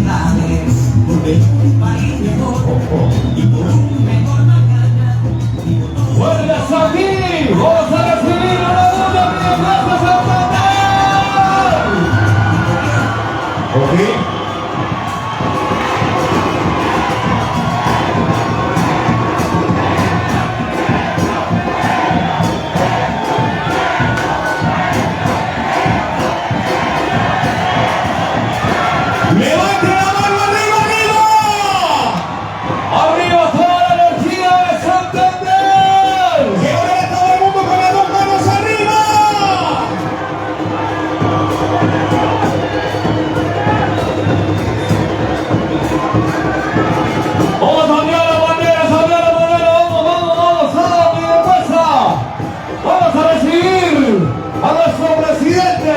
oportunidades, porque un país mejor y por un mejor mañana. ¡Buenas aquí! ¡Vamos a recibir una buena bienvenida Santander! ¿Ok? ¡Levante la mano arriba, arriba! ¡Arriba toda la energía de Santander! ¡Y ahora todo el mundo con las dos manos arriba! Vamos a cambiar la bandera, vamos a mi defensa. Vamos a recibir a nuestro presidente.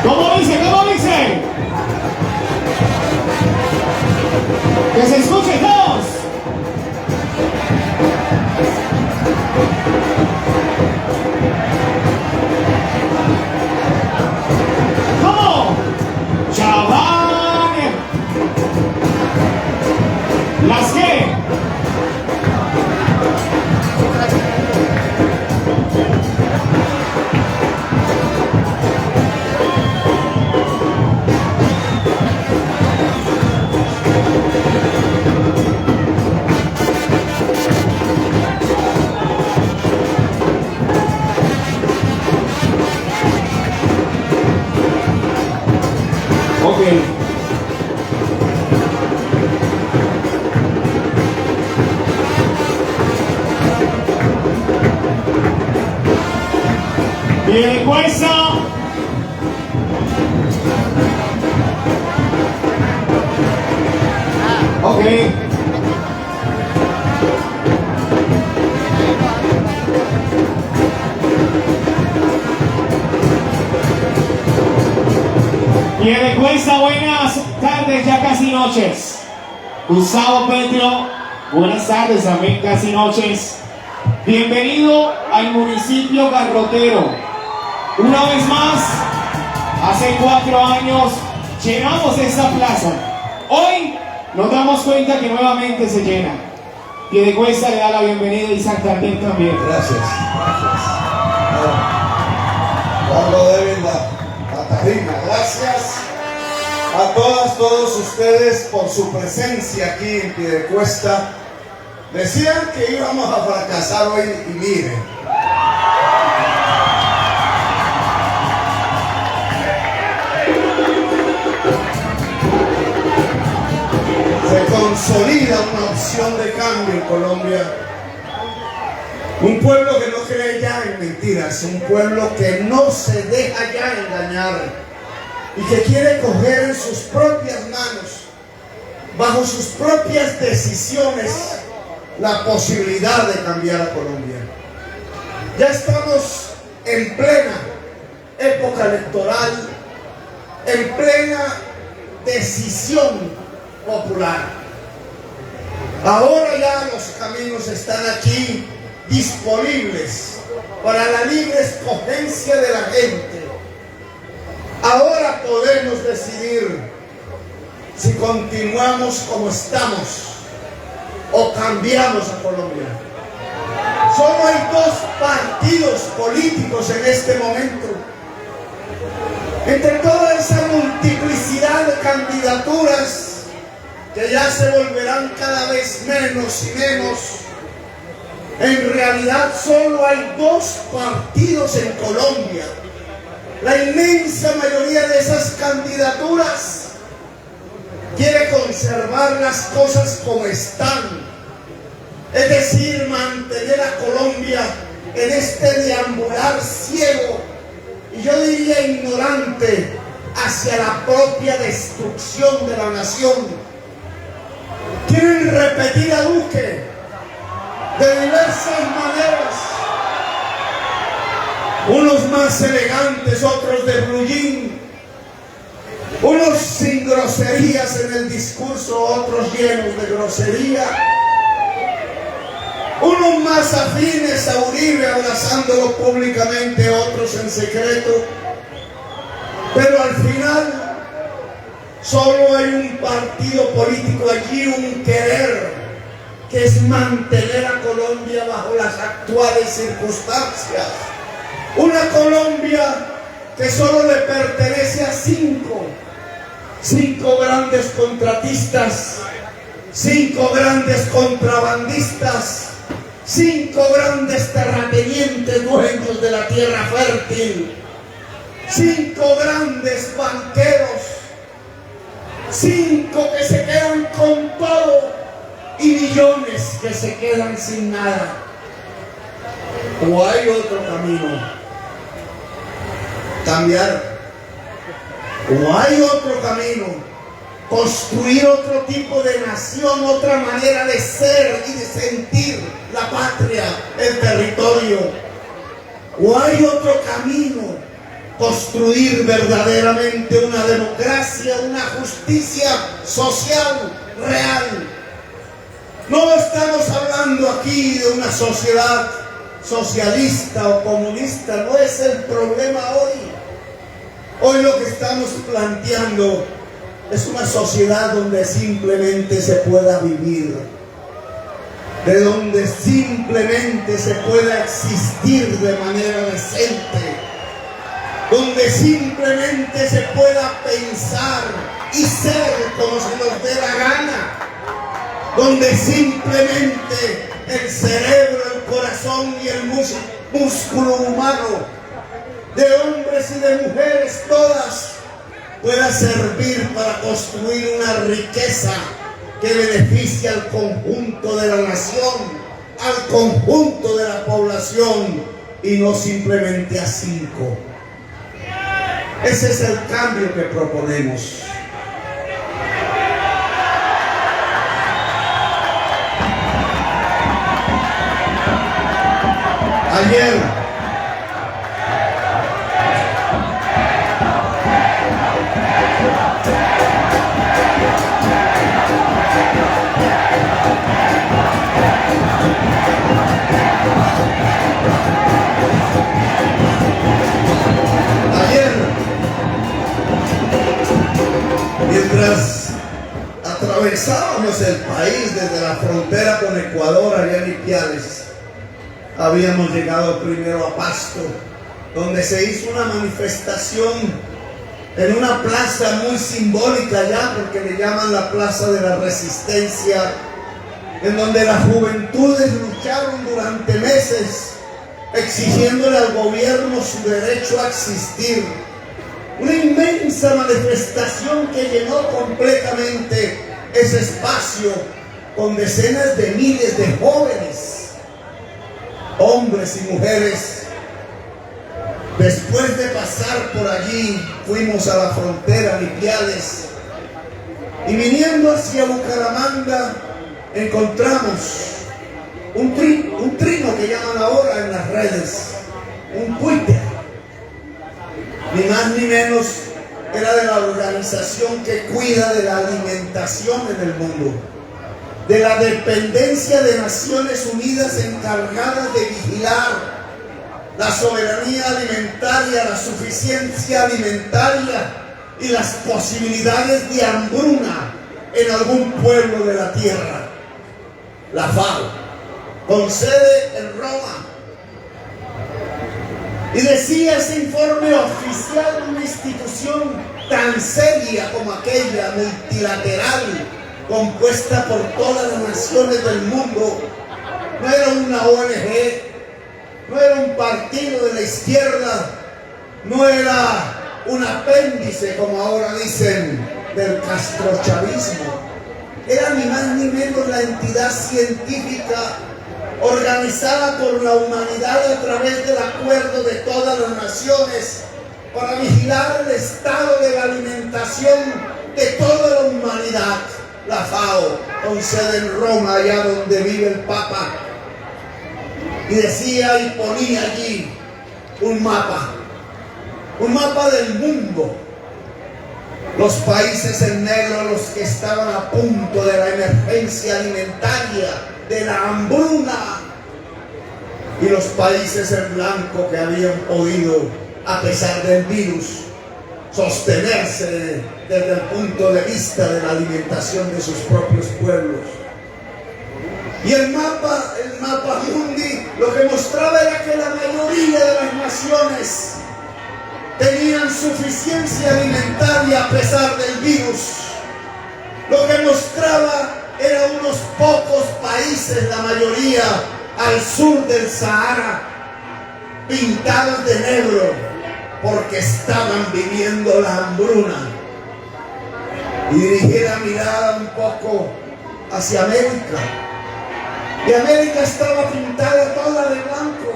¿Cómo dice? ¿Cómo dice? Que se escuche todos. ¿Cómo? Chaván. ¿Las qué? Ok. Bien, cuesta. Ok. Bien, cuesta, buenas tardes, ya casi noches. Gustavo Petro, buenas tardes, también casi noches. Bienvenido al municipio Garrotero. Una vez más, hace 4 años llenamos esta plaza. Hoy nos damos cuenta que nuevamente se llena. Piedecuesta le da la bienvenida y Santander también. Gracias. Carlos Devin, la tarima. Gracias a todas, todos ustedes por su presencia aquí en Piedecuesta. Decían que íbamos a fracasar hoy y miren. Se consolida una opción de cambio en Colombia. Un pueblo que no cree ya en mentiras, un pueblo que no se deja ya engañar y que quiere coger en sus propias manos, bajo sus propias decisiones, la posibilidad de cambiar a Colombia. Ya estamos en plena época electoral, en plena decisión popular. Ahora ya los caminos están aquí disponibles para la libre escogencia de la gente. Ahora podemos decidir si continuamos como estamos o cambiamos a Colombia. Solo hay 2 partidos políticos en este momento. Entre toda esa multiplicidad de candidaturas que ya se volverán cada vez menos y menos, en realidad solo hay 2 partidos en Colombia. La inmensa mayoría de esas candidaturas quiere conservar las cosas como están, es decir, mantener a Colombia en este deambular ciego y yo diría ignorante hacia la propia destrucción de la nación. Quieren repetir a Duque de diversas maneras, unos más elegantes, otros de blue jean, Unos sin groserías en el discurso, otros llenos de grosería. Unos más afines a Uribe abrazándolo públicamente, otros en secreto. Pero al final solo hay un partido político allí, un querer, que es mantener a Colombia bajo las actuales circunstancias. Una Colombia que solo le pertenece a cinco grandes contratistas, 5 grandes contrabandistas, 5 grandes terratenientes dueños de la tierra fértil, 5 grandes banqueros, 5 que se quedan con todo y millones que se quedan sin nada. ¿O hay otro camino? Cambiar. ¿O hay otro camino? Construir otro tipo de nación, otra manera de ser y de sentir la patria, el territorio. ¿O hay otro camino? Construir verdaderamente una democracia, una justicia social real. No estamos hablando aquí de una sociedad socialista o comunista, no es el problema hoy. Hoy lo que estamos planteando es una sociedad donde simplemente se pueda vivir, de donde simplemente se pueda existir de manera decente, donde simplemente se pueda pensar y ser como se nos dé la gana, donde simplemente el cerebro, el corazón y el músculo humano de hombres y de mujeres todas pueda servir para construir una riqueza que beneficie al conjunto de la nación, al conjunto de la población y no simplemente a 5. Ese es el cambio que proponemos. Mientras atravesábamos el país desde la frontera con Ecuador, allá en Ipiales, habíamos llegado primero a Pasto, donde se hizo una manifestación en una plaza muy simbólica ya, porque le llaman la Plaza de la Resistencia, en donde las juventudes lucharon durante meses, exigiéndole al gobierno su derecho a existir. Una inmensa manifestación que llenó completamente ese espacio con decenas de miles de jóvenes, hombres y mujeres. Después de pasar por allí, fuimos a la frontera de Ipiales y viniendo hacia Bucaramanga encontramos un trino que llaman ahora en las redes, un Twitter. Ni más ni menos era de la organización que cuida de la alimentación en el mundo, de la dependencia de Naciones Unidas encargadas de vigilar la soberanía alimentaria, la suficiencia alimentaria y las posibilidades de hambruna en algún pueblo de la tierra. La FAO, con sede en Roma. Y decía ese informe oficial de una institución tan seria como aquella, multilateral, compuesta por todas las naciones del mundo, no era una ONG, no era un partido de la izquierda, no era un apéndice, como ahora dicen, del castrochavismo. Era ni más ni menos la entidad científica organizada por la humanidad a través del acuerdo de todas las naciones para vigilar el estado de la alimentación de toda la humanidad. La FAO, con sede en Roma, allá donde vive el Papa. Y decía y ponía allí un mapa del mundo, Los países en negro, los que estaban a punto de la emergencia alimentaria, de la hambruna, y los países en blanco que habían podido, a pesar del virus, sostenerse desde el punto de vista de la alimentación de sus propios pueblos. Y el mapa mundi, lo que mostraba era que la mayoría de las naciones tenían suficiencia alimentaria a pesar del virus. Lo que mostraba eran unos pocos países, la mayoría al sur del Sahara, pintados de negro, porque estaban viviendo la hambruna. Y dirigí la mirada un poco hacia América. Y América estaba pintada toda de blanco,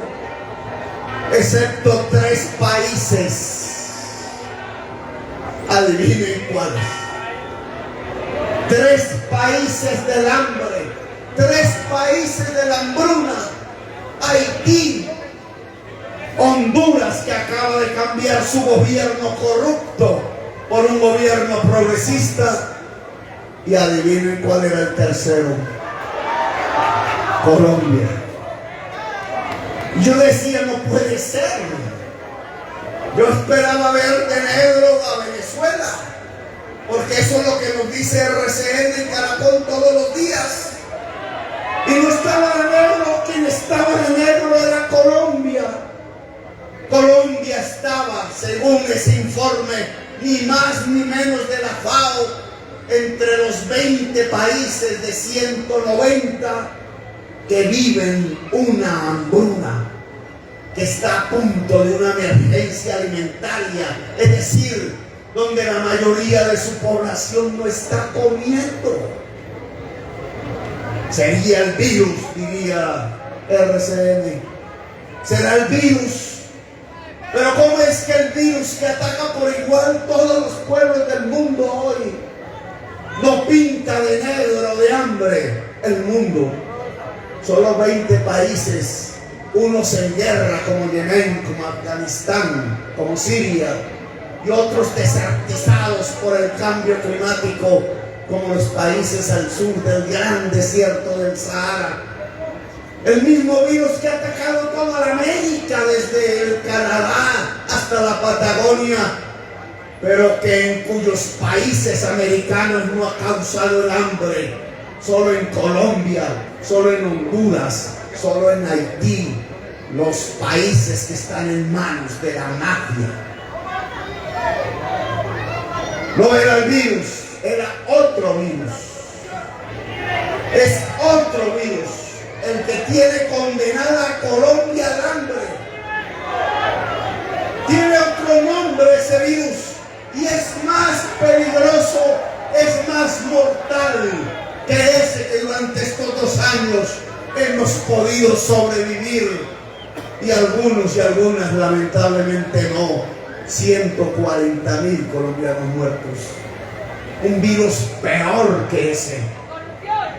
excepto 3 países. Adivinen cuáles. 3 países del hambre, 3 países de la hambruna: Haití, Honduras, que acaba de cambiar su gobierno corrupto por un gobierno progresista, y adivinen cuál era el tercero: Colombia. Yo decía, no puede ser. Yo esperaba ver de negro a Venezuela, porque eso es lo que nos dice RCN en Caracol todos los días. Y no estaba de negro, quien estaba de negro era Colombia. Colombia estaba, según ese informe, ni más ni menos de la FAO, entre los 20 países de 190 que viven una hambruna, que está a punto de una emergencia alimentaria, es decir, donde la mayoría de su población no está comiendo. Sería el virus, diría RCN. Será el virus. Pero ¿cómo es que el virus que ataca por igual todos los pueblos del mundo hoy no pinta de negro, de hambre el mundo? Solo 20 países, unos en guerra como Yemen, como Afganistán, como Siria, y otros desertizados por el cambio climático, como los países al sur del gran desierto del Sahara. El mismo virus que ha atacado toda la América, desde el Canadá hasta la Patagonia, pero que en cuyos países americanos no ha causado el hambre. Solo en Colombia, solo en Honduras, solo en Haití, los países que están en manos de la mafia. No era el virus, era otro virus. Es otro virus el que tiene condenada a Colombia al hambre. Tiene otro nombre ese virus y es más peligroso, es más mortal que ese que durante estos 2 años hemos podido sobrevivir, y algunos y algunas lamentablemente no. 140.000 colombianos muertos. Un virus peor que ese,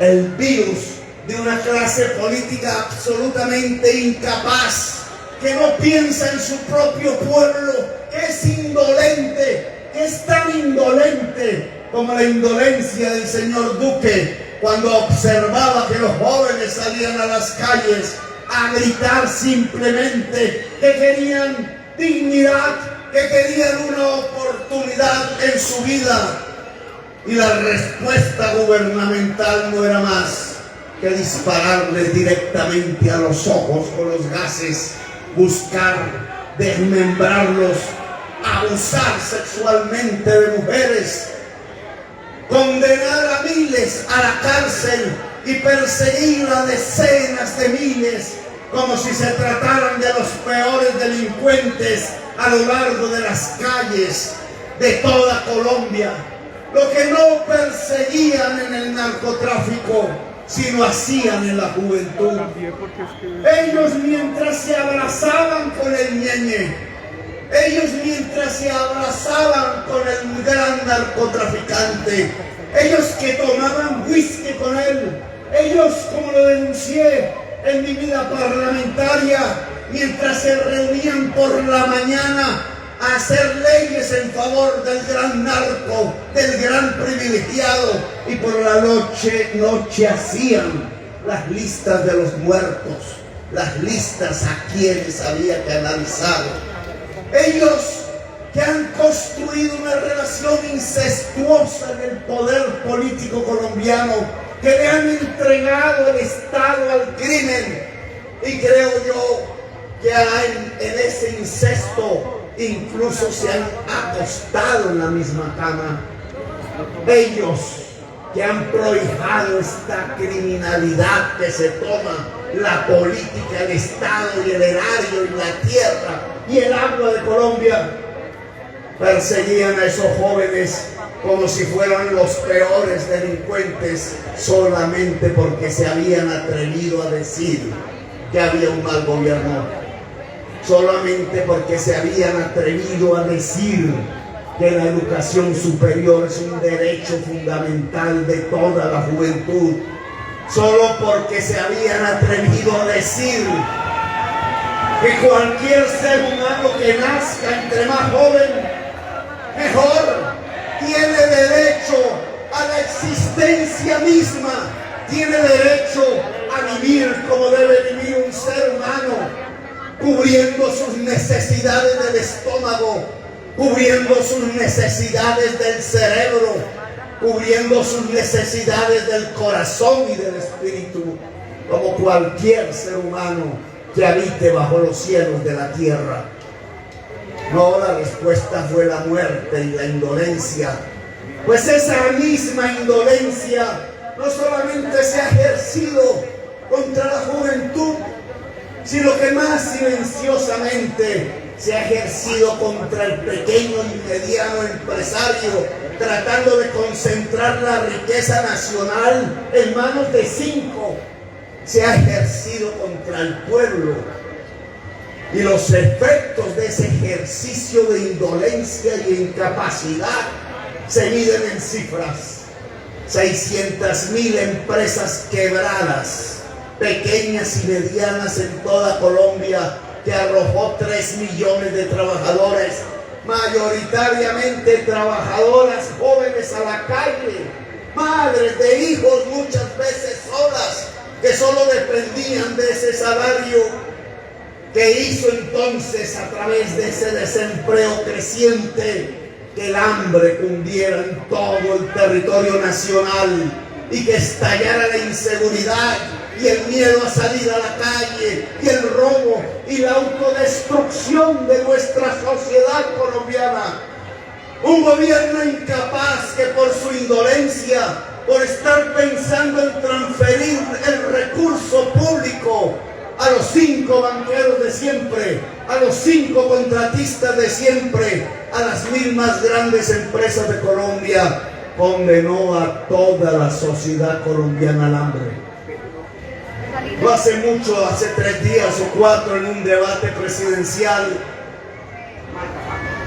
el virus de una clase política absolutamente incapaz, que no piensa en su propio pueblo, que es indolente, que es tan indolente como la indolencia del señor Duque cuando observaba que los jóvenes salían a las calles a gritar simplemente que querían dignidad, que querían una oportunidad en su vida, y la respuesta gubernamental no era más que dispararles directamente a los ojos con los gases, buscar desmembrarlos, abusar sexualmente de mujeres, condenar a miles a la cárcel y perseguir a decenas de miles como si se trataran de los peores delincuentes a lo largo de las calles de toda Colombia. Lo que no perseguían en el narcotráfico, sino hacían en la juventud. Ellos, mientras se abrazaban con el ñeñe, ellos mientras se abrazaban con el gran narcotraficante, ellos que tomaban whisky con él, ellos, como lo denuncié en mi vida parlamentaria, mientras se reunían por la mañana a hacer leyes en favor favor del gran narco, del gran privilegiado, y por la noche hacían las listas de los muertos, las listas a quienes había que analizar. Ellos que han construido una relación incestuosa en el poder político colombiano, que le han entregado el Estado al crimen, y creo yo que en ese incesto incluso se han acostado en la misma cama. Ellos que han prohijado esta criminalidad que se toma la política, el Estado y el erario y la tierra y el agua de Colombia, perseguían a esos jóvenes como si fueran los peores delincuentes, solamente porque se habían atrevido a decir que había un mal gobierno, solamente porque se habían atrevido a decir que la educación superior es un derecho fundamental de toda la juventud, solo porque se habían atrevido a decir que cualquier ser humano que nazca entre más joven, mejor, tiene derecho a la existencia misma, tiene derecho a vivir como debe vivir un ser humano, cubriendo sus necesidades del estómago, cubriendo sus necesidades del cerebro, cubriendo sus necesidades del corazón y del espíritu, como cualquier ser humano que habite bajo los cielos de la tierra. No, la respuesta fue la muerte y la indolencia, pues esa misma indolencia no solamente se ha ejercido contra la juventud, sino que más silenciosamente se ha ejercido contra el pequeño y mediano empresario, tratando de concentrar la riqueza nacional en manos de 5. Se ha ejercido contra el pueblo. Y los efectos de ese ejercicio de indolencia y incapacidad se miden en cifras. 600.000 empresas quebradas, pequeñas y medianas en toda Colombia, que arrojó 3 millones de trabajadores, mayoritariamente trabajadoras jóvenes, a la calle, madres de hijos muchas veces solas, que solo dependían de ese salario, que hizo entonces, a través de ese desempleo creciente, que el hambre cundiera en todo el territorio nacional y que estallara la inseguridad y el miedo a salir a la calle y el robo y la autodestrucción de nuestra sociedad colombiana. Un gobierno incapaz que por su indolencia, por estar pensando en transferir el recurso público a los 5 banqueros de siempre, a los 5 contratistas de siempre, a las mismas grandes empresas de Colombia, condenó a toda la sociedad colombiana al hambre. No hace mucho, hace 3 días o 4, en un debate presidencial,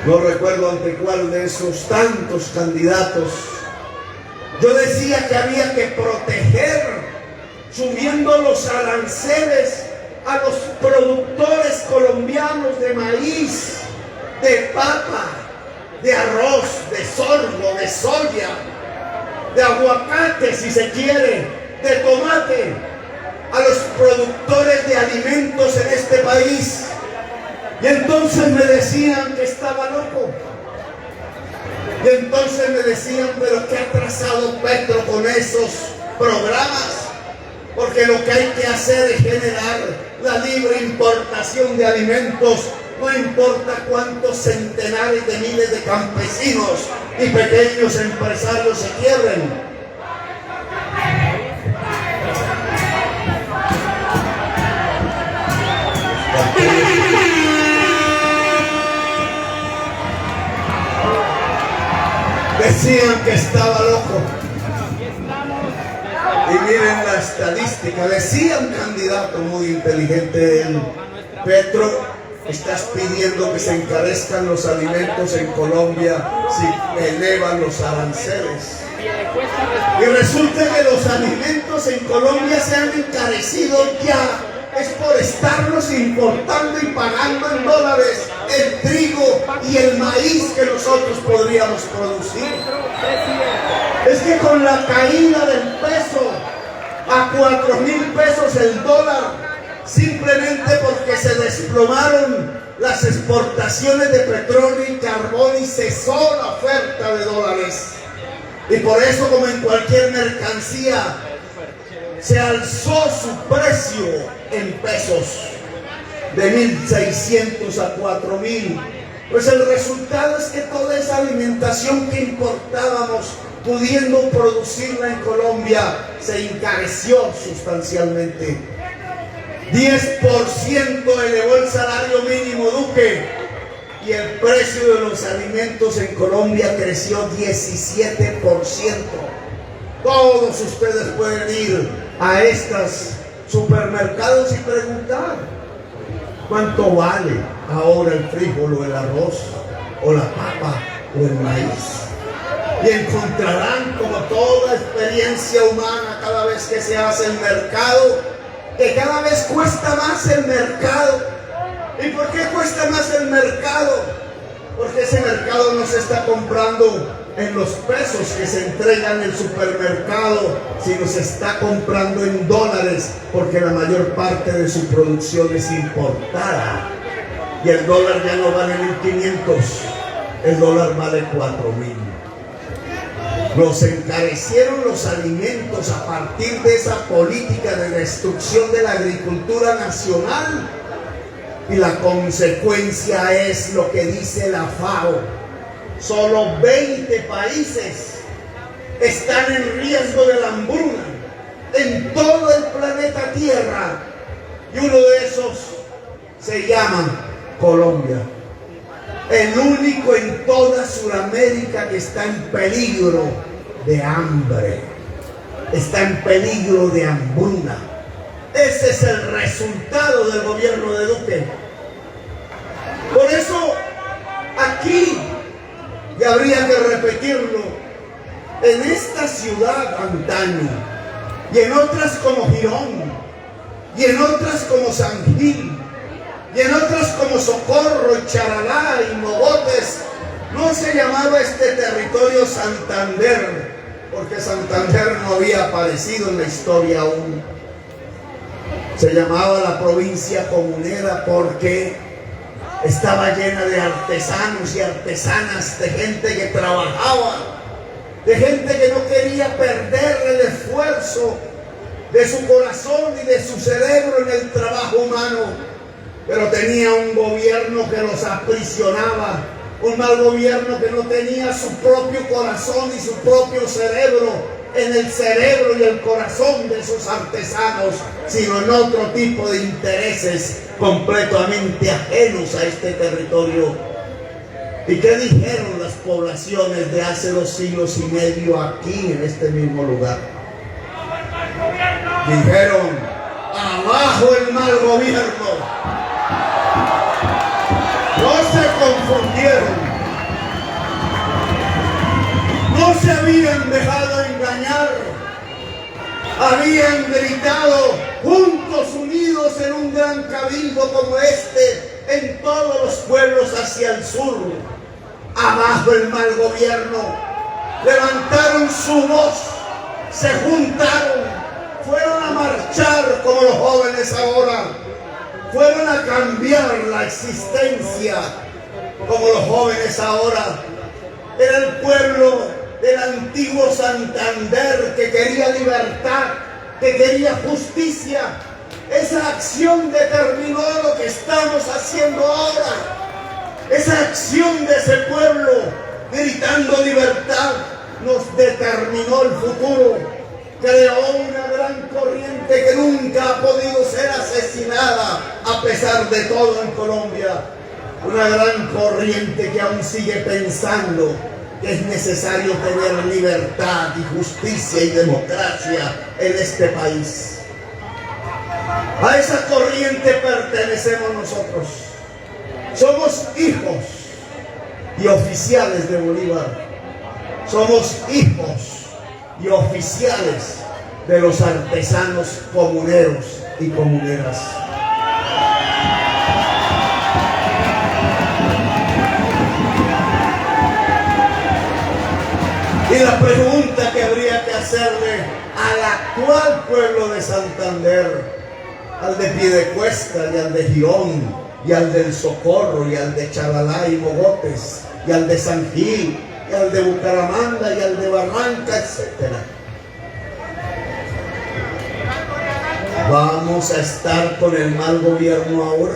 no recuerdo ante cuál de esos tantos candidatos, yo decía que había que proteger, subiendo los aranceles a los productores colombianos de maíz, de papa, de arroz, de sorgo, de soya, de aguacate si se quiere, de tomate, a los productores de alimentos en este país. Y entonces me decían que estaba loco. Y entonces me decían, pero ¿qué ha trazado Petro con esos programas? Porque lo que hay que hacer es generar la libre importación de alimentos, no importa cuántos centenares de miles de campesinos y pequeños empresarios se quiebren. Decían que estaba loco. Y miren la estadística, decía un candidato muy inteligente, él, Petro, estás pidiendo que se encarezcan los alimentos en Colombia si elevan los aranceles. Y resulta que los alimentos en Colombia se han encarecido ya. Es por estarlos importando y pagando en dólares el trigo y el maíz que nosotros podemos podríamos producir. Es que con la caída del peso a 4,000 pesos el dólar, simplemente porque se desplomaron las exportaciones de petróleo y carbón y cesó la oferta de dólares. Y por eso, como en cualquier mercancía, se alzó su precio en pesos de 1,600 a 4,000. Pues el resultado es que toda esa alimentación que importábamos, pudiendo producirla en Colombia, se encareció sustancialmente. 10% elevó el salario mínimo Duque y el precio de los alimentos en Colombia creció 17%. Todos ustedes pueden ir a estos supermercados y preguntar cuánto vale ahora el frijol o el arroz o la papa o el maíz. Y encontrarán, como toda experiencia humana, cada vez que se hace el mercado, que cada vez cuesta más el mercado. ¿Y por qué cuesta más el mercado? Porque ese mercado no se está comprando en los pesos que se entregan en el supermercado, sino se está comprando en dólares, porque la mayor parte de su producción es importada. Y el dólar ya no vale 1,500, el dólar vale 4,000. Nos encarecieron los alimentos a partir de esa política de destrucción de la agricultura nacional, y la consecuencia es lo que dice la FAO. Solo 20 países están en riesgo de la hambruna en todo el planeta Tierra, y uno de esos se llama Colombia. El único en toda Sudamérica que está en peligro de hambre, está en peligro de hambruna. Ese es el resultado del gobierno de Duque. Por eso aquí, y habría que repetirlo, en esta ciudad antaño, y en otras como Girón, y en otras como San Gil, y en otras como Socorro, y Charalá, y Mogotes, no se llamaba este territorio Santander, porque Santander no había aparecido en la historia aún. Se llamaba la provincia comunera porque estaba llena de artesanos y artesanas, de gente que trabajaba, de gente que no quería perder el esfuerzo de su corazón y de su cerebro en el trabajo humano, pero tenía un gobierno que los aprisionaba, un mal gobierno que no tenía su propio corazón y su propio cerebro en el cerebro y el corazón de sus artesanos, sino en otro tipo de intereses completamente ajenos a este territorio. ¿Y qué dijeron las poblaciones de hace 2 siglos y medio aquí en este mismo lugar? Dijeron: abajo el mal gobierno. No se confundieron. No se habían dejado engañar. Habían gritado juntos, unidos en un gran cabildo como este, en todos los pueblos hacia el sur: abajo el mal gobierno. Levantaron su voz, se juntaron, fueron a marchar como los jóvenes ahora, fueron a cambiar la existencia como los jóvenes ahora. Era el pueblo del antiguo Santander que quería libertad, que quería justicia. Esa acción determinó lo que estamos haciendo ahora. Esa acción de ese pueblo gritando libertad nos determinó el futuro. Creó una gran corriente que nunca ha podido ser asesinada a pesar de todo en Colombia. Una gran corriente que aún sigue pensando que es necesario tener libertad y justicia y democracia en este país. A esa corriente pertenecemos nosotros. Somos hijos y oficiales de Bolívar. Somos hijos y oficiales de los artesanos comuneros y comuneras. Y la pregunta que habría que hacerle al actual pueblo de Santander, al de Piedecuesta y al de Girón y al del Socorro y al de Chalalá y Mogotes y al de San Gil y al de Bucaramanga y al de Barranca, etc. ¿Vamos a estar con el mal gobierno ahora?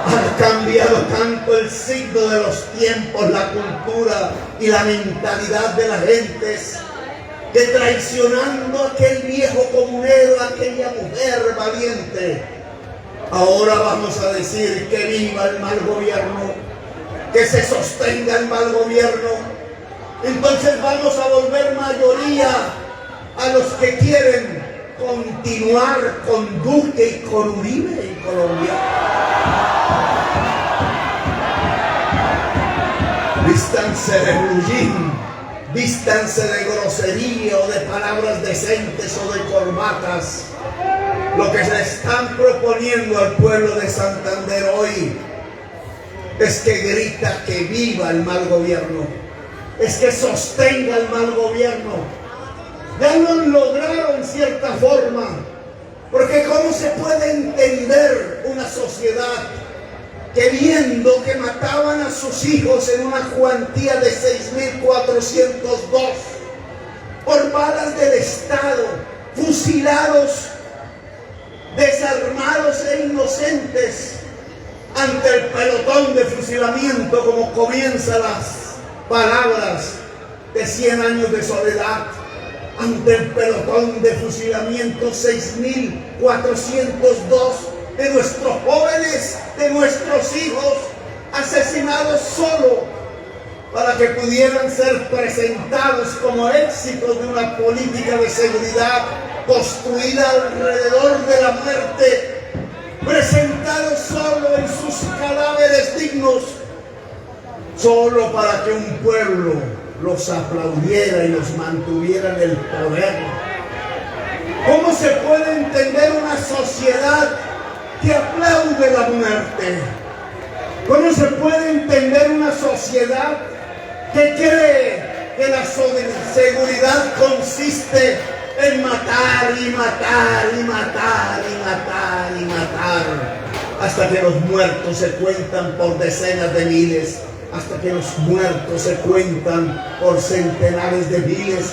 Ha cambiado tanto el signo de los tiempos, la cultura y la mentalidad de las gentes, que traicionando a aquel viejo comunero, a aquella mujer valiente, ahora vamos a decir que viva el mal gobierno, que se sostenga el mal gobierno. Entonces vamos a volver mayoría a los que quieren continuar con Duque y con Uribe en Colombia. Vístanse de bullín, vístanse de grosería o de palabras decentes o de corbatas. Lo que se están proponiendo al pueblo de Santander hoy es que grita que viva el mal gobierno, es que sostenga el mal gobierno. Ya lo han logrado en cierta forma, porque ¿cómo se puede entender una sociedad que viendo que mataban a sus hijos en una cuantía de 6.402 por balas del Estado, fusilados, desarmados e inocentes, ante el pelotón de fusilamiento, como comienzan las palabras de 100 años de soledad, ante el pelotón de fusilamiento 6.402 de nuestros jóvenes, de nuestros hijos, asesinados solo para que pudieran ser presentados como éxitos de una política de seguridad construida alrededor de la muerte, presentados solo en sus cadáveres dignos, solo para que un pueblo los aplaudiera y los mantuviera en el poder. ¿Cómo se puede entender una sociedad que aplaude la muerte? ¿Cómo se puede entender una sociedad que cree que la seguridad consiste en matar y matar y matar y matar y matar hasta que los muertos se cuentan por decenas de miles, hasta que los muertos se cuentan por centenares de miles?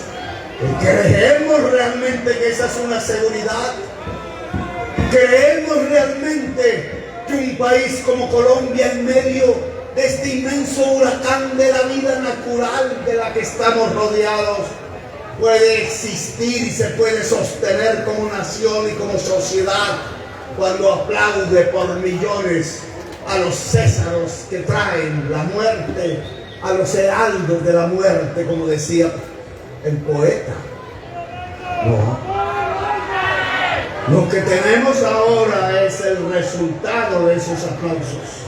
¿Creemos realmente que esa es una seguridad? ¿Creemos realmente que un país como Colombia, en medio de este inmenso huracán de la vida natural de la que estamos rodeados, puede existir y se puede sostener como nación y como sociedad cuando aplaude por millones a los césaros que traen la muerte, a los heraldos de la muerte, como decía el poeta? No. Lo que tenemos ahora es el resultado de esos aplausos.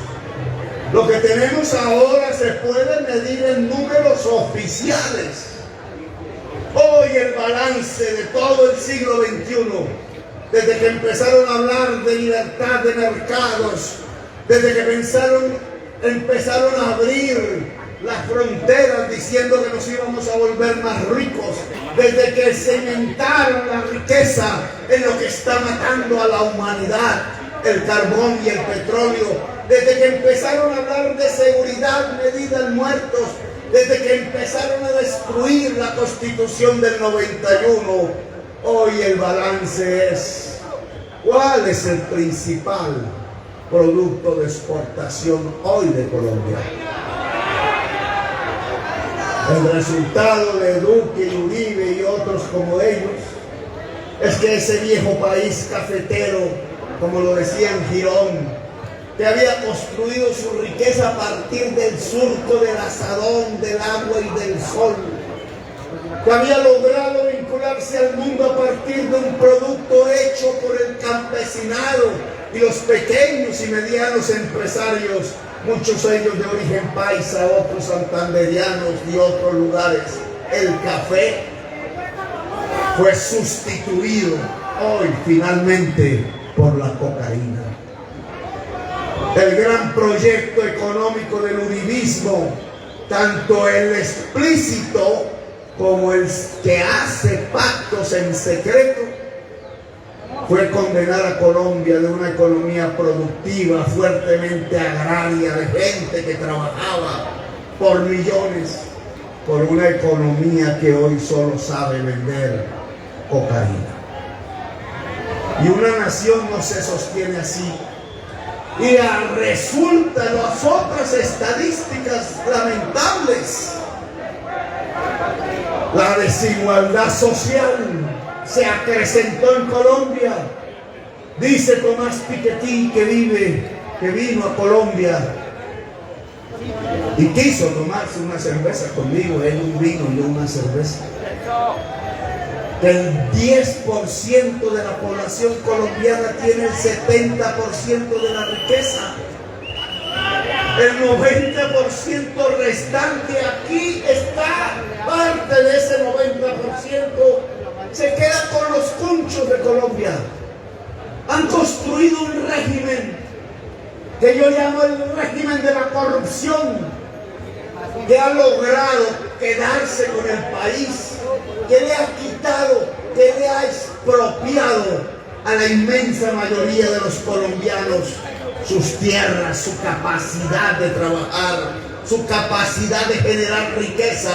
Lo que tenemos ahora se puede medir en números oficiales. Hoy el balance de todo el siglo XXI, desde que empezaron a hablar de libertad de mercados, desde que empezaron a abrir las fronteras diciendo que nos íbamos a volver más ricos, desde que cementaron la riqueza en lo que está matando a la humanidad, el carbón y el petróleo, desde que empezaron a hablar de seguridad medida en muertos, desde que empezaron a destruir la Constitución del 91, hoy el balance es: ¿cuál es el principal producto de exportación hoy de Colombia? El resultado de Duque y Uribe y otros como ellos es que ese viejo país cafetero, como lo decía en Girón, que había construido su riqueza a partir del surco, del asadón, del agua y del sol, que había logrado vincularse al mundo a partir de un producto hecho por el campesinado y los pequeños y medianos empresarios, muchos ellos de origen paisa, otros santanderianos y otros lugares. El café fue sustituido hoy finalmente por la cocaína. El gran proyecto económico del uribismo tanto el explícito como el que hace pactos en secreto, fue condenar a Colombia de una economía productiva, fuertemente agraria, de gente que trabajaba por millones, por una economía que hoy solo sabe vender cocaína. Y una nación no se sostiene así. Y resulta las otras estadísticas lamentables. La desigualdad social se acrecentó en Colombia. Dice Tomás Piketty, que vino a Colombia y quiso tomarse una cerveza conmigo, él un vino y yo una cerveza. El 10% de la población colombiana tiene el 70% de la riqueza. El 90% restante aquí está, parte de ese 90% se queda con los cunchos de Colombia. Han construido un régimen que yo llamo el régimen de la corrupción, que ha logrado quedarse con el país, que le ha quitado, que le ha expropiado a la inmensa mayoría de los colombianos sus tierras, su capacidad de trabajar, su capacidad de generar riqueza,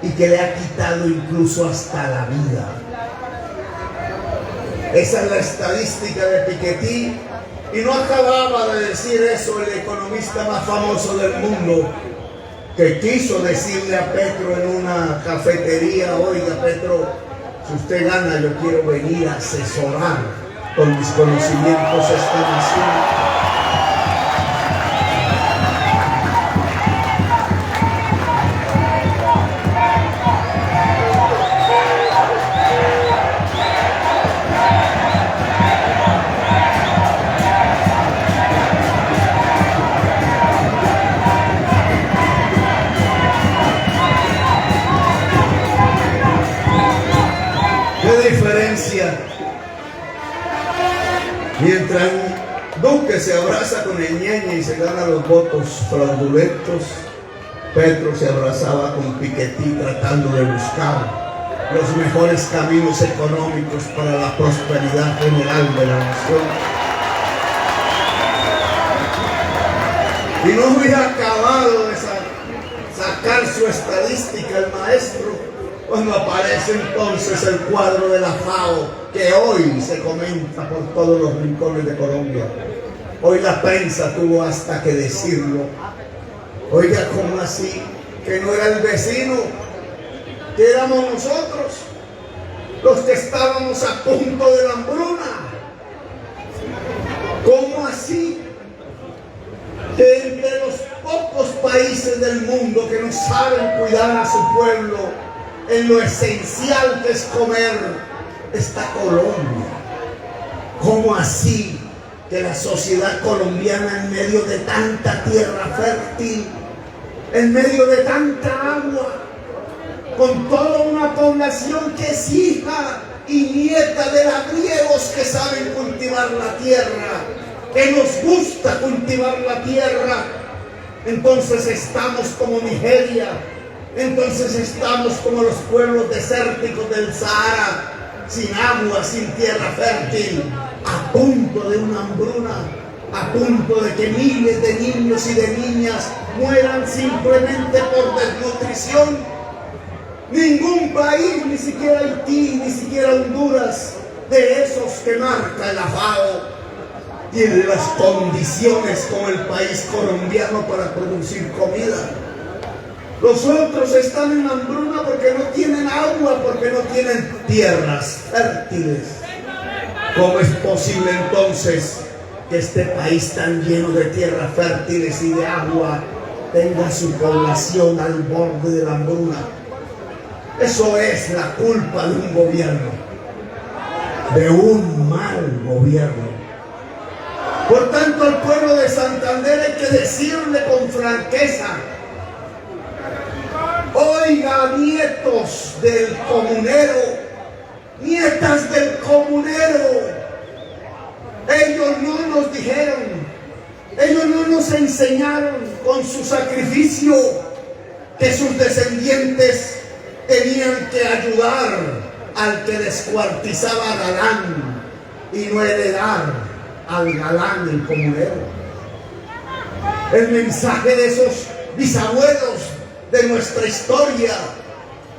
y que le ha quitado incluso hasta la vida. Esa es la estadística de Piketty, y no acababa de decir eso el economista más famoso del mundo, que quiso decirle a Petro en una cafetería: oiga Petro, si usted gana, yo quiero venir a asesorar con mis conocimientos a esta nación. Mientras Duque se abraza con el Ñeñe y se gana los votos fraudulentos, Petro se abrazaba con Piketty tratando de buscar los mejores caminos económicos para la prosperidad general de la nación. Y no hubiera acabado de sacar su estadística el maestro cuando aparece entonces el cuadro de la FAO, que hoy se comenta por todos los rincones de Colombia. Hoy la prensa tuvo hasta que decirlo. Oiga, ¿cómo así? Que no era el vecino, que éramos nosotros los que estábamos a punto de la hambruna. ¿Cómo así? Que entre los pocos países del mundo que no saben cuidar a su pueblo en lo esencial que es comer, está Colombia. ¿Cómo así que la sociedad colombiana, en medio de tanta tierra fértil, en medio de tanta agua, con toda una población que es hija y nieta de labriegos que saben cultivar la tierra, que nos gusta cultivar la tierra, entonces estamos como Nigeria, entonces estamos como los pueblos desérticos del Sahara, sin agua, sin tierra fértil, a punto de una hambruna, a punto de que miles de niños y de niñas mueran simplemente por desnutrición. Ningún país, ni siquiera Haití, ni siquiera Honduras, de esos que marca la FAO, tiene las condiciones como el país colombiano para producir comida. Los otros están en hambruna porque no tienen agua, porque no tienen tierras fértiles. ¿Cómo es posible entonces que este país tan lleno de tierras fértiles y de agua tenga su población al borde de la hambruna? Eso es la culpa de un gobierno, de un mal gobierno. Por tanto, al pueblo de Santander hay que decirle con franqueza: oiga, nietos del comunero, nietas del comunero, ellos no nos dijeron, ellos no nos enseñaron con su sacrificio que sus descendientes tenían que ayudar al que descuartizaba a Galán y no heredar al Galán el comunero. El mensaje de esos bisabuelos de nuestra historia,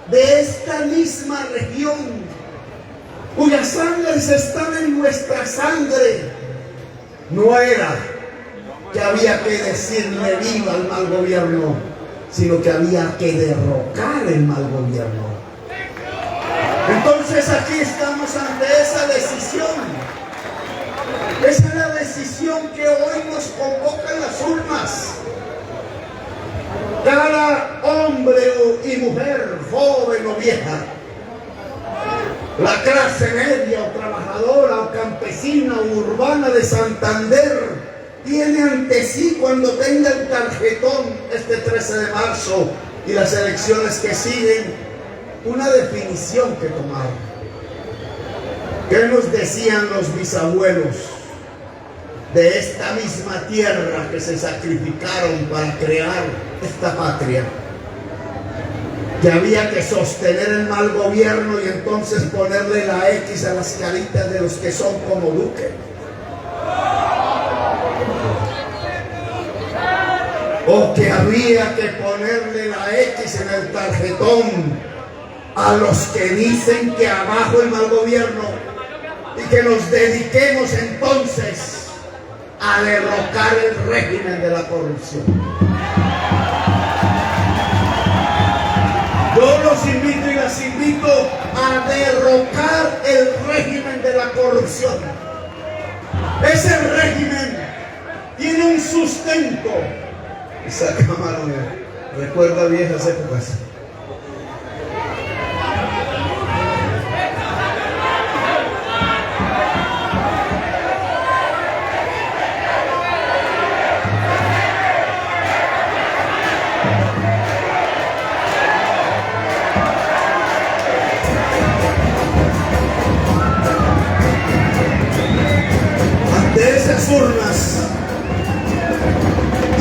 de esta misma región, cuyas sangres están en nuestra sangre, no era que había que decirle viva al mal gobierno, sino que había que derrocar el mal gobierno. Entonces aquí estamos ante esa decisión. Esa es la decisión que hoy nos convoca en las urnas. Cada hombre y mujer, joven o vieja, la clase media o trabajadora o campesina o urbana de Santander, tiene ante sí, cuando tenga el tarjetón este 13 de marzo y las elecciones que siguen, una definición que tomar. ¿Qué nos decían los bisabuelos de esta misma tierra que se sacrificaron para crear esta patria? Que había que sostener el mal gobierno y entonces ponerle la X a las caritas de los que son como Duque. O que había que ponerle la X en el tarjetón a los que dicen que abajo el mal gobierno y que nos dediquemos entonces a derrocar el régimen de la corrupción. Yo los invito y las invito a derrocar el régimen de la corrupción. Ese régimen tiene un sustento. Esa cámara me recuerda viejas épocas. Ante esas urnas,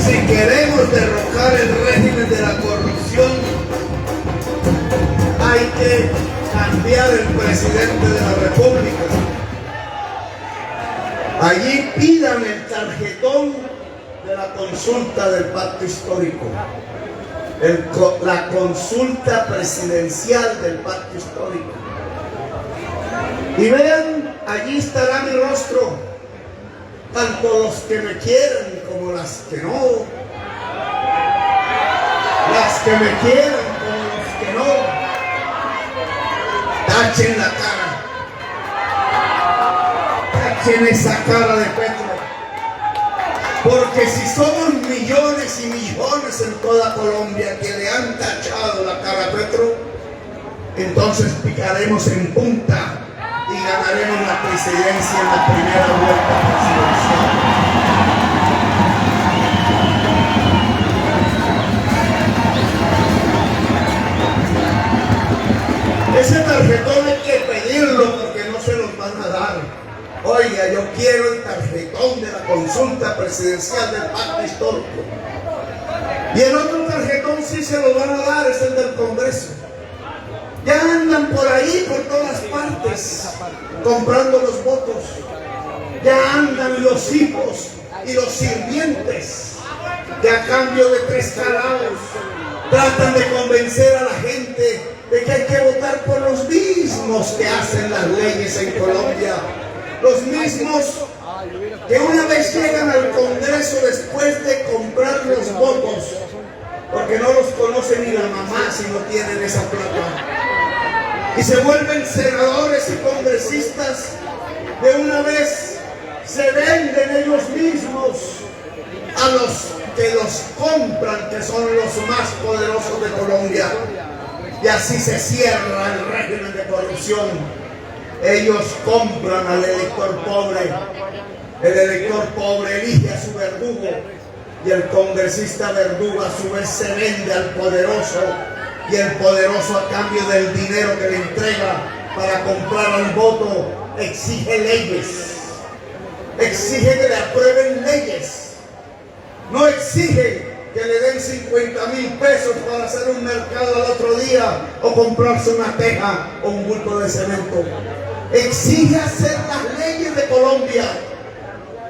si queremos derrocar el régimen de la corrupción, hay que cambiar el presidente de la República. Allí pidan el tarjetón de la consulta del pacto histórico, la consulta presidencial del pacto histórico. Y vean, allí estará mi rostro. Tanto los que me quieren como las que no. Las que me quieren como los que no. Tachen la cara. Tachen esa cara de Petro. Porque si somos millones y millones en toda Colombia que le han tachado la cara a Petro, entonces picaremos en punta y ganaremos la presidencia en la primera vuelta presidencial. Ese tarjetón hay que pedirlo porque no se los van a dar. Oiga, yo quiero el tarjetón de la consulta presidencial del pacto histórico. Y el otro tarjetón sí se lo van a dar, es el del Congreso. Ya andan por ahí, por todas partes, comprando los votos. Ya andan los hijos y los sirvientes que a cambio de 3 calados tratan de convencer a la gente de que hay que votar por los mismos que hacen las leyes en Colombia. Los mismos que una vez llegan al Congreso después de comprar los votos, porque no los conoce ni la mamá si no tienen esa plata, y se vuelven senadores y congresistas, de una vez se venden ellos mismos a los que los compran, que son los más poderosos de Colombia, y así se cierra el régimen de corrupción. Ellos compran al elector pobre, el elector pobre elige a su verdugo y el congresista verdugo a su vez se vende al poderoso, y el poderoso a cambio del dinero que le entrega para comprar el voto exige leyes, exige que le aprueben leyes, no exige que le den 50,000 pesos para hacer un mercado al otro día o comprarse una teja o un bulto de cemento. Exige hacer las leyes de Colombia,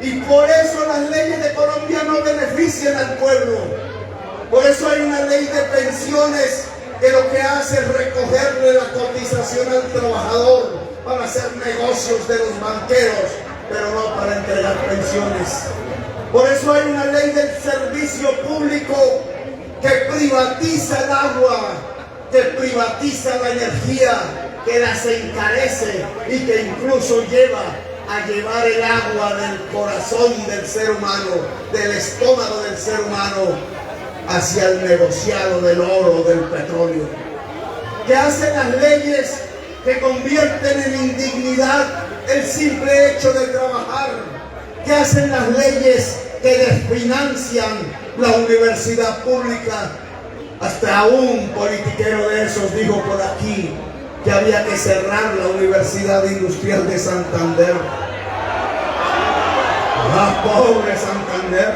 y por eso las leyes de Colombia no benefician al pueblo. Por eso hay una ley de pensiones que lo que hace es recogerle la cotización al trabajador para hacer negocios de los banqueros, pero no para entregar pensiones. Por eso hay una ley del servicio público que privatiza el agua, que privatiza la energía, que las encarece y que incluso lleva a llevar el agua del corazón del ser humano, del estómago del ser humano, hacia el negociado del oro, del petróleo. Que hacen las leyes que convierten en indignidad el simple hecho de trabajar. Que hacen las leyes que desfinancian la universidad pública. Hasta un politiquero de esos dijo por aquí que había que cerrar la Universidad Industrial de Santander. ¡Ah, pobre Santander!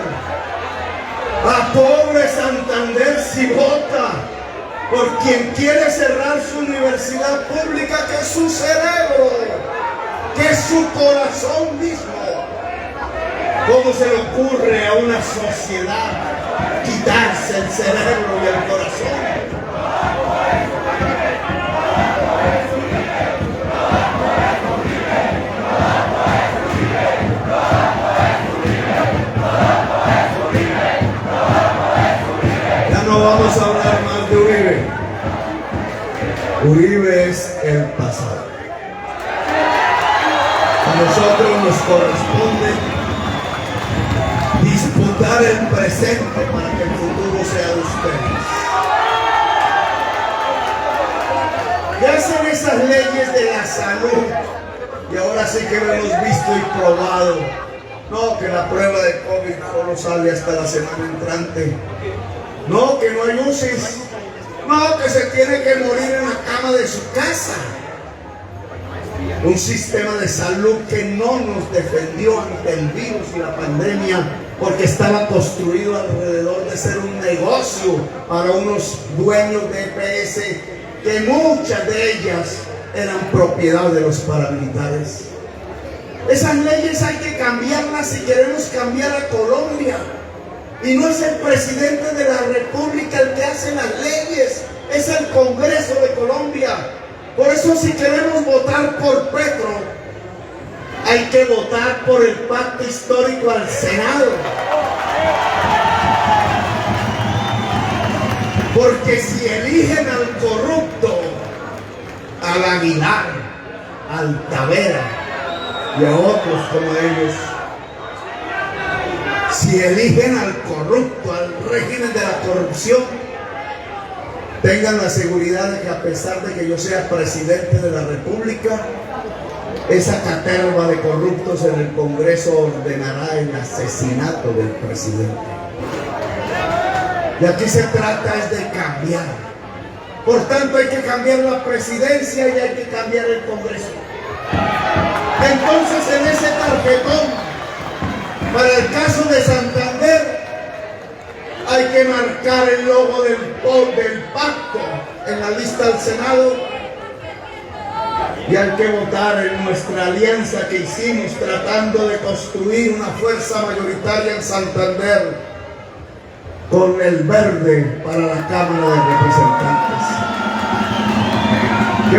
¡Ah, pobre Santander si vota por quien quiere cerrar su universidad pública, que es su cerebro, que es su corazón mismo! ¿Cómo se le ocurre a una sociedad quitarse el cerebro y el corazón? Ya no vamos a hablar más de Uribe. Uribe es el pasado. A nosotros nos corresponde disputar el presente para que el futuro sea de ustedes. ¿Qué hacen esas leyes de la salud? Y ahora sí que lo hemos visto y probado. No, que la prueba de COVID solo sale hasta la semana entrante. No, que no hay UCIs. No, que se tiene que morir en la cama de su casa. Un sistema de salud que no nos defendió ante el virus y la pandemia, porque estaba construido alrededor de ser un negocio para unos dueños de EPS, que muchas de ellas eran propiedad de los paramilitares. Esas leyes hay que cambiarlas si queremos cambiar a Colombia. Y no es el presidente de la República el que hace las leyes, es el Congreso de Colombia. Por eso, si queremos votar por Petro, hay que votar por el pacto histórico al Senado. Porque si eligen al corrupto, al Aguilar, al Tavera y a otros como ellos, si eligen al corrupto, al régimen de la corrupción, tengan la seguridad de que, a pesar de que yo sea presidente de la República, esa caterva de corruptos en el Congreso ordenará el asesinato del presidente. Y aquí se trata es de cambiar. Por tanto, hay que cambiar la presidencia y hay que cambiar el Congreso. Entonces, en ese tarjetón, para el caso de Santander, hay que marcar el logo del pacto en la lista del Senado, y hay que votar en nuestra alianza que hicimos tratando de construir una fuerza mayoritaria en Santander, con el verde para la Cámara de Representantes. Que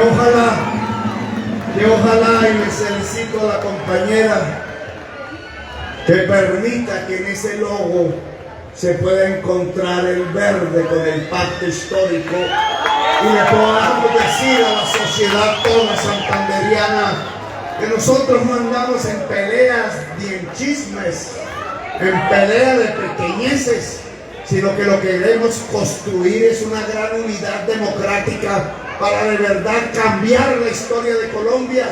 ojalá, y le solicito a la compañera que permita que en ese logo se pueda encontrar el verde con el pacto histórico, y le podamos decir a la sociedad toda santanderiana que nosotros no andamos en peleas ni en chismes, en pelea de pequeñeces, sino que lo que queremos construir es una gran unidad democrática para de verdad cambiar la historia de Colombia,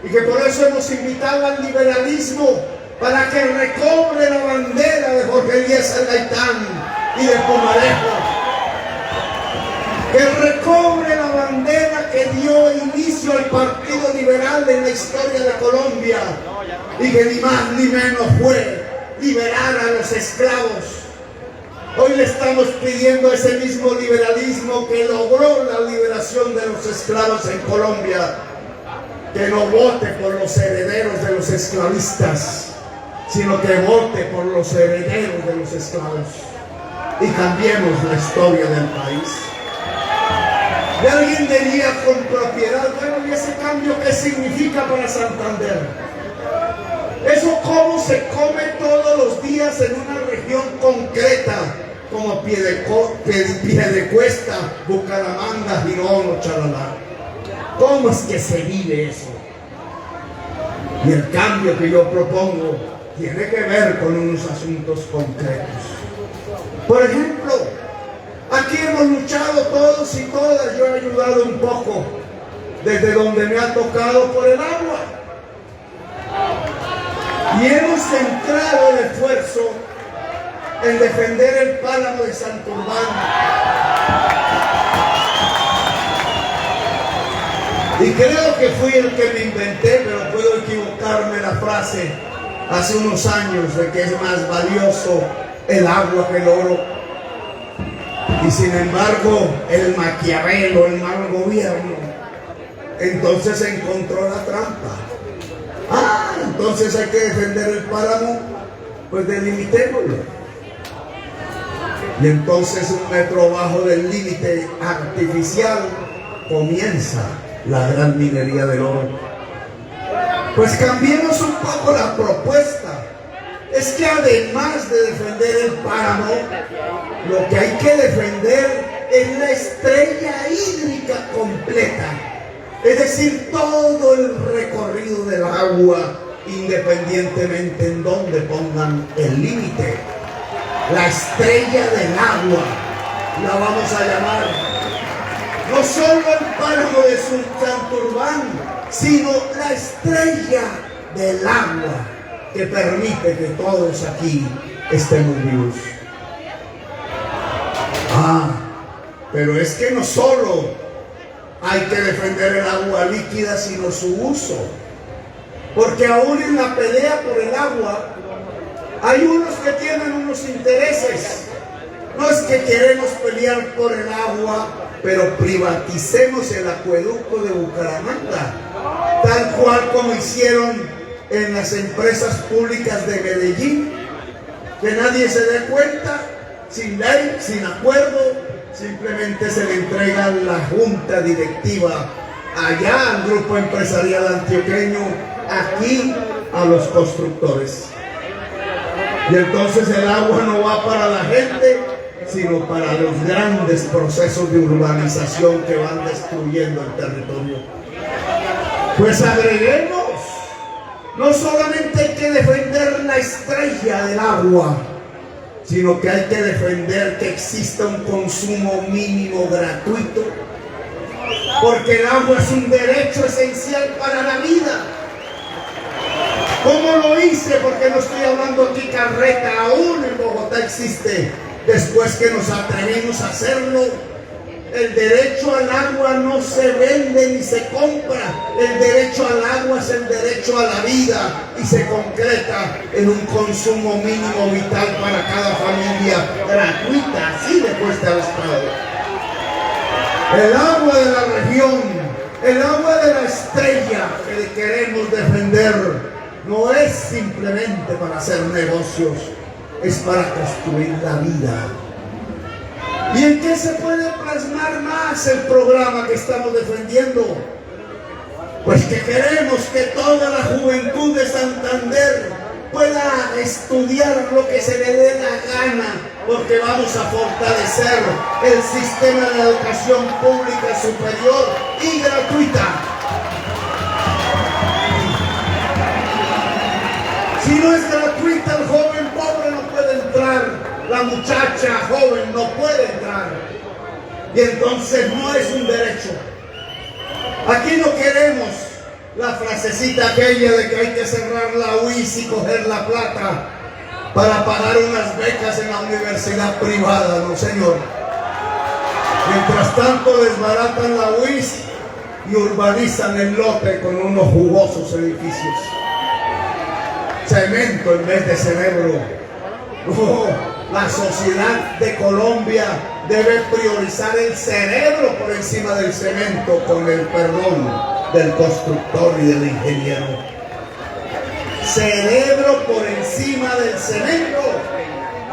y que por eso hemos invitado al liberalismo para que recobre la bandera de Jorge Eliezer Gaitán y de Pumarejo, que recobre la bandera que dio inicio al Partido Liberal en la historia de Colombia, y que ni más ni menos fue liberar a los esclavos. Hoy le estamos pidiendo a ese mismo liberalismo que logró la liberación de los esclavos en Colombia, que no vote por los herederos de los esclavistas, sino que vote por los herederos de los esclavos y cambiemos la historia del país. Y alguien diría con propiedad, bueno, ¿y ese cambio qué significa para Santander? Eso cómo se come todos los días en una región concreta, como Piedecuesta, Bucaramanga, Girón o Charalá. ¿Cómo es que se vive eso? Y el cambio que yo propongo tiene que ver con unos asuntos concretos. Por ejemplo, aquí hemos luchado todos y todas, yo he ayudado un poco desde donde me ha tocado por el agua. Y hemos centrado el esfuerzo en defender el páramo de Santurbán. Y creo que fui el que me inventé, pero puedo equivocarme la frase hace unos años de que es más valioso el agua que el oro. Y sin embargo, el Maquiavelo, el mal gobierno, entonces encontró la trampa. Entonces hay que defender el páramo, pues delimitémoslo. Y entonces 1 metro bajo del límite artificial comienza la gran minería del oro. Pues cambiemos un poco la propuesta. Es que además de defender el páramo, lo que hay que defender es la estrella hídrica completa. Es decir, todo el recorrido del agua, independientemente en donde pongan el límite. La estrella del agua, la vamos a llamar. No solo el páramo de Santurbán, sino la estrella del agua que permite que todos aquí estemos vivos. Pero es que no solo hay que defender el agua líquida, sino su uso. Porque aún en la pelea por el agua, hay unos que tienen unos intereses. No es que queremos pelear por el agua, pero privaticemos el acueducto de Bucaramanga, tal cual como hicieron en las empresas públicas de Medellín, que nadie se dé cuenta, sin ley, sin acuerdo, simplemente se le entrega la junta directiva allá al grupo empresarial antioqueño, aquí a los constructores. Y entonces el agua no va para la gente, sino para los grandes procesos de urbanización que van destruyendo el territorio. Pues agreguemos, no solamente hay que defender la estrella del agua, sino que hay que defender que exista un consumo mínimo gratuito, porque el agua es un derecho esencial para la vida. ¿Cómo lo hice? Porque no estoy hablando aquí carreta, aún en Bogotá existe. Después que nos atrevimos a hacerlo, el derecho al agua no se vende ni se compra. El derecho al agua es el derecho a la vida y se concreta en un consumo mínimo vital para cada familia, gratuita, así le cuesta al Estado. El agua de la región, el agua de la estrella que queremos defender, no es simplemente para hacer negocios, es para construir la vida. ¿Y en qué se puede plasmar más el programa que estamos defendiendo? Pues que queremos que toda la juventud de Santander pueda estudiar lo que se le dé la gana, porque vamos a fortalecer el sistema de educación pública superior y gratuita. Si no es gratuita, el joven pobre no puede entrar, la muchacha joven no puede entrar. Y entonces no es un derecho. Aquí no queremos la frasecita aquella de que hay que cerrar la UIS y coger la plata para pagar unas becas en la universidad privada, no señor. Mientras tanto desbaratan la UIS y urbanizan el lote con unos jugosos edificios. Cemento en vez de cerebro. No, La sociedad de Colombia debe priorizar el cerebro por encima del cemento, con el perdón del constructor y del ingeniero. Cerebro por encima del cemento.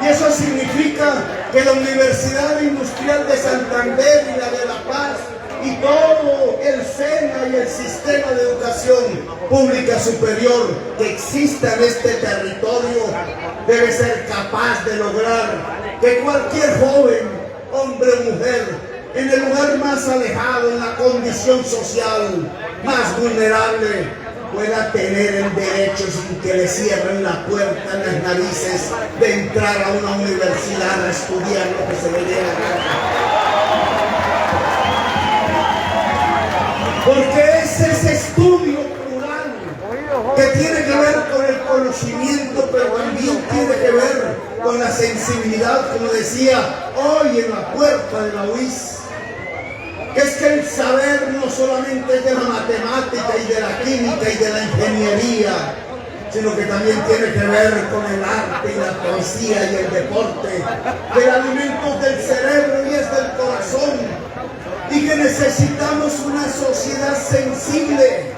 Y eso significa que la Universidad Industrial de Santander y la de La Paz y todo el SENA y el sistema de educación pública superior que exista en este territorio debe ser capaz de lograr que cualquier joven, hombre o mujer, en el lugar más alejado, en la condición social más vulnerable, pueda tener el derecho, sin que le cierren la puerta en las narices, de entrar a una universidad a estudiar lo que se le dé la gana. Porque es ese estudio plural que tiene que ver con el conocimiento, pero también tiene que ver con la sensibilidad, como decía hoy en la puerta de la UIS, que es que el saber no solamente es de la matemática y de la química y de la ingeniería, sino que también tiene que ver con el arte y la poesía y el deporte, que el alimento es del cerebro y es del corazón, y que necesitamos una sociedad sensible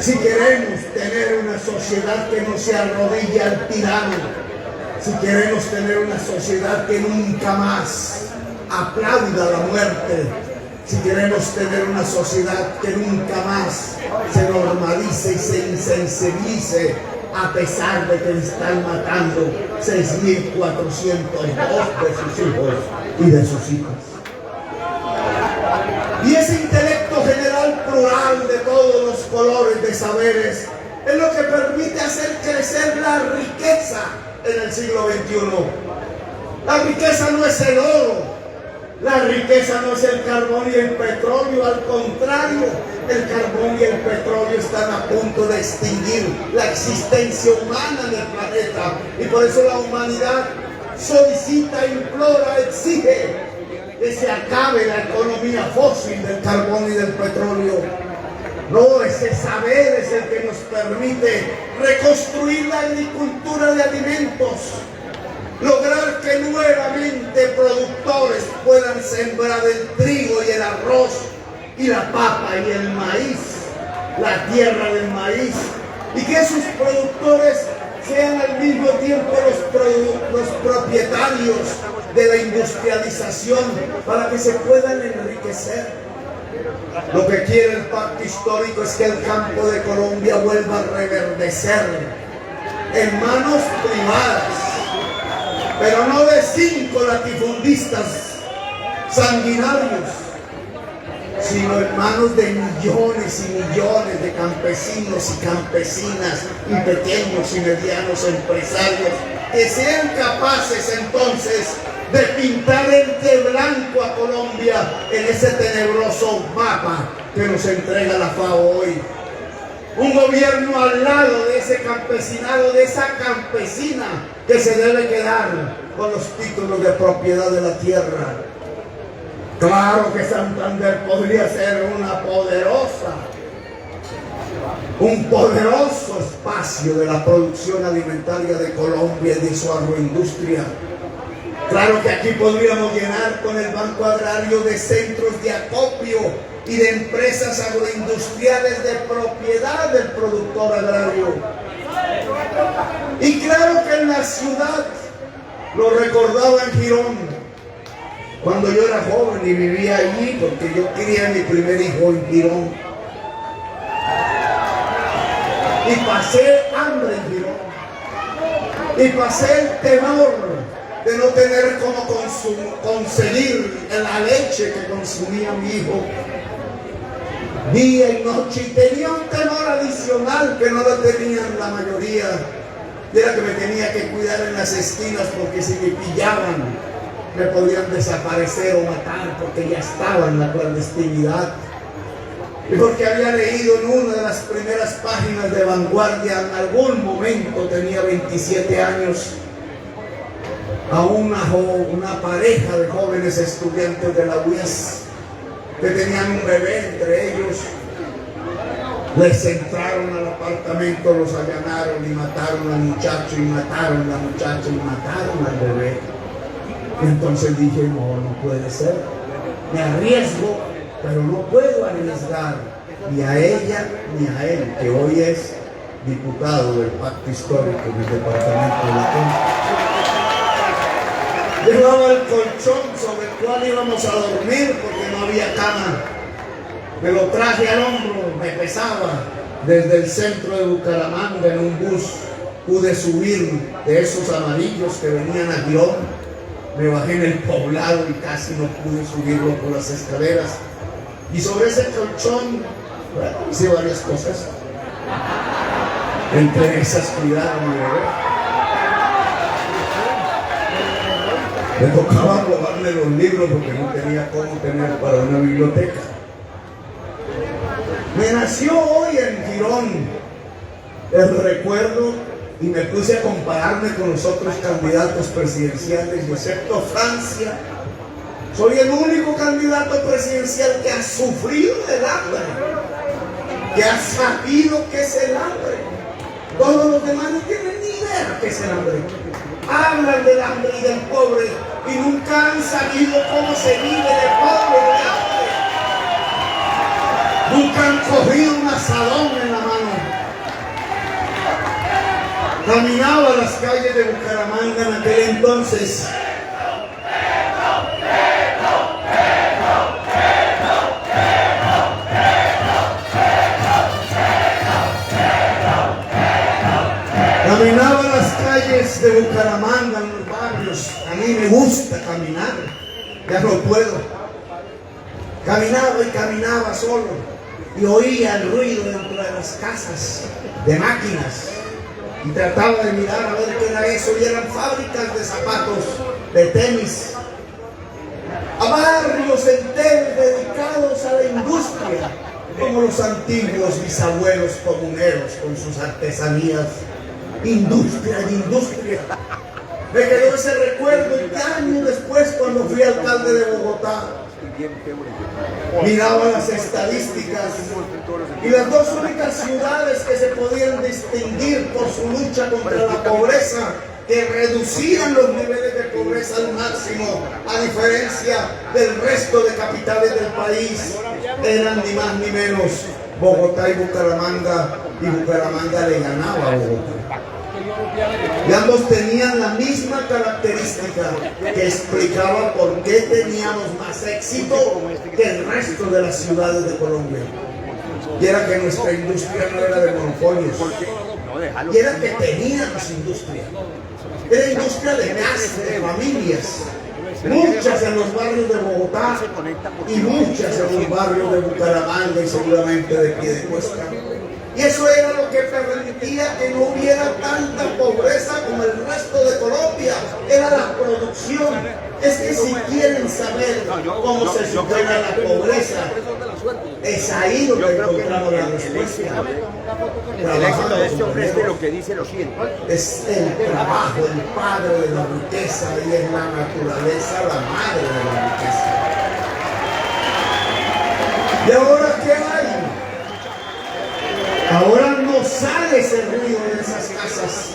si queremos tener una sociedad que no se arrodille al tirano, si queremos tener una sociedad que nunca más aplauda la muerte, si queremos tener una sociedad que nunca más se normalice y se insensibilice, a pesar de que le están matando 6.402 de sus hijos y de sus hijas. Y ese intelecto general plural de todos los colores de saberes es lo que permite hacer crecer la riqueza en el siglo XXI. La riqueza no es el oro, la riqueza no es el carbón y el petróleo, al contrario, el carbón y el petróleo están a punto de extinguir la existencia humana en el planeta, y por eso la humanidad solicita, implora, exige que se acabe la economía fósil del carbón y del petróleo. No, ese saber es el que nos permite reconstruir la agricultura de alimentos, lograr que nuevamente productores puedan sembrar el trigo y el arroz y la papa y el maíz, la tierra del maíz, y que esos productores sean al mismo tiempo los propietarios de la industrialización, para que se puedan enriquecer. Lo que quiere el pacto histórico es que el campo de Colombia vuelva a reverdecer en manos privadas, pero no de 5 latifundistas sanguinarios, sino en manos de millones y millones de campesinos y campesinas y pequeños y medianos empresarios, que sean capaces entonces de pintar de blanco a Colombia en ese tenebroso mapa que nos entrega la FAO hoy. Un gobierno al lado de ese campesinado, de esa campesina que se debe quedar con los títulos de propiedad de la tierra. Claro que Santander podría ser un poderoso espacio de la producción alimentaria de Colombia y de su agroindustria. Claro que aquí podríamos llenar con el Banco Agrario de centros de acopio y de empresas agroindustriales de propiedad del productor agrario. Y claro que en la ciudad, lo recordaba en Girón, cuando yo era joven y vivía allí, porque yo quería mi primer hijo en Girón, y pasé hambre en Girón, y pasé el temor de no tener cómo conseguir la leche que consumía mi hijo día y noche, y tenía un temor adicional que no lo tenían la mayoría, y era que me tenía que cuidar en las esquinas, porque si me pillaban me podían desaparecer o matar, porque ya estaba en la clandestinidad, y porque había leído en una de las primeras páginas de Vanguardia, en algún momento tenía 27 años, a una pareja de jóvenes estudiantes de la UIS que tenían un bebé entre ellos, Les entraron al apartamento, los allanaron y mataron al muchacho y mataron a la muchacha y mataron al bebé. Y entonces dije, no puede ser. Me arriesgo, pero no puedo arriesgar ni a ella ni a él, que hoy es diputado del Pacto Histórico en el departamento de la Concha. Llevaba el colchón sobre el cual íbamos a dormir porque no había cama. Me lo traje al hombro, me pesaba. Desde el centro de Bucaramanga en un bus pude subir de esos amarillos que venían a Girón. Me bajé en el Poblado y casi no pude subirlo por las escaleras. Y sobre ese colchón, bueno, hice varias cosas. Entre esas, cuidar a mi bebé. Me tocaba robarle los libros porque no tenía cómo tener para una biblioteca. Me nació hoy en Girón el recuerdo y me puse a compararme con los otros candidatos presidenciales, y excepto Francia, soy el único candidato presidencial que ha sufrido el hambre, que ha sabido qué es el hambre. Todos los demás no tienen ni idea qué es el hambre. Hablan del hambre y del pobre y nunca han sabido cómo se vive de pobre y de hambre. Nunca han cogido un asadón en la mano. Caminaba las calles de Bucaramanga en aquel entonces. Caminaba las calles de Bucaramanga en los barrios. A mí me gusta caminar. Ya no puedo. Caminaba y caminaba solo. Y oía el ruido dentro de las casas de máquinas. Y trataba de mirar a ver qué era eso, y eran fábricas de zapatos, de tenis, a barrios enteros dedicados a la industria, como los antiguos bisabuelos comuneros con sus artesanías. Industria y industria. Me quedó ese recuerdo y años después, cuando fui alcalde de Bogotá, miraba las estadísticas y las dos únicas ciudades que se podían distinguir por su lucha contra la pobreza, que reducían los niveles de pobreza al máximo, a diferencia del resto de capitales del país, eran ni más ni menos Bogotá y Bucaramanga le ganaba a Bogotá. Y ambos tenían la misma característica que explicaba por qué teníamos más éxito que el resto de las ciudades de Colombia. Y era que nuestra industria no era de monopolios. Y era que teníamos industria. Era industria de casas, de familias. Muchas en los barrios de Bogotá y muchas en los barrios de Bucaramanga y seguramente de Piedecuesta. Y eso era lo que permitía que no hubiera tanta pobreza como el resto de Colombia. Era la producción. Es que si quieren saber cómo se supera la pobreza, es ahí donde encontramos la respuesta. El éxito de este hombre es de lo que dice lo siguiente. Es el trabajo, el padre de la riqueza, y es la naturaleza, la madre de la riqueza. ¿Y ahora qué hay? Ahora no sale ese ruido de esas casas.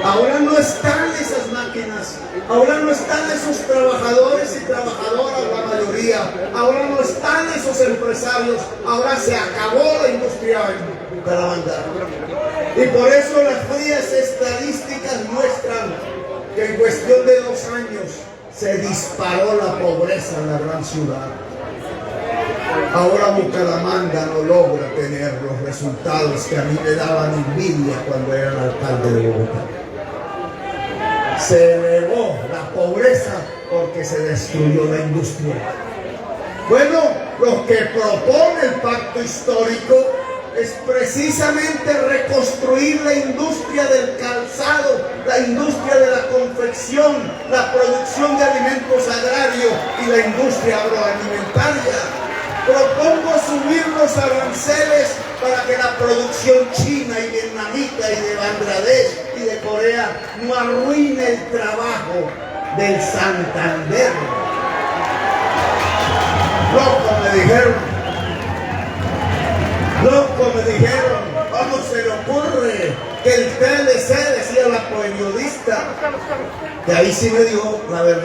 Ahora no están esas máquinas. Ahora no están esos trabajadores y trabajadoras, la mayoría. Ahora no están esos empresarios. Ahora se acabó la industria en Bucaramanga. Y por eso las frías estadísticas muestran que en cuestión de 2 años se disparó la pobreza en la gran ciudad. Ahora Bucaramanga no logra tener los resultados que a mí me daban envidia cuando era el alcalde de Bogotá. Se elevó la pobreza porque se destruyó la industria. Bueno, lo que propone el pacto histórico es precisamente reconstruir la industria del calzado, la industria de la confección, la producción de alimentos agrarios y la industria agroalimentaria. Propongo subir los aranceles para que la producción china y vietnamita y de Bangladesh y de Corea no arruine el trabajo del Santander. Loco, me dijeron. Loco, me dijeron, ¿cómo se le ocurre que el TLC, decía la periodista? Que ahí sí me dio la verdad.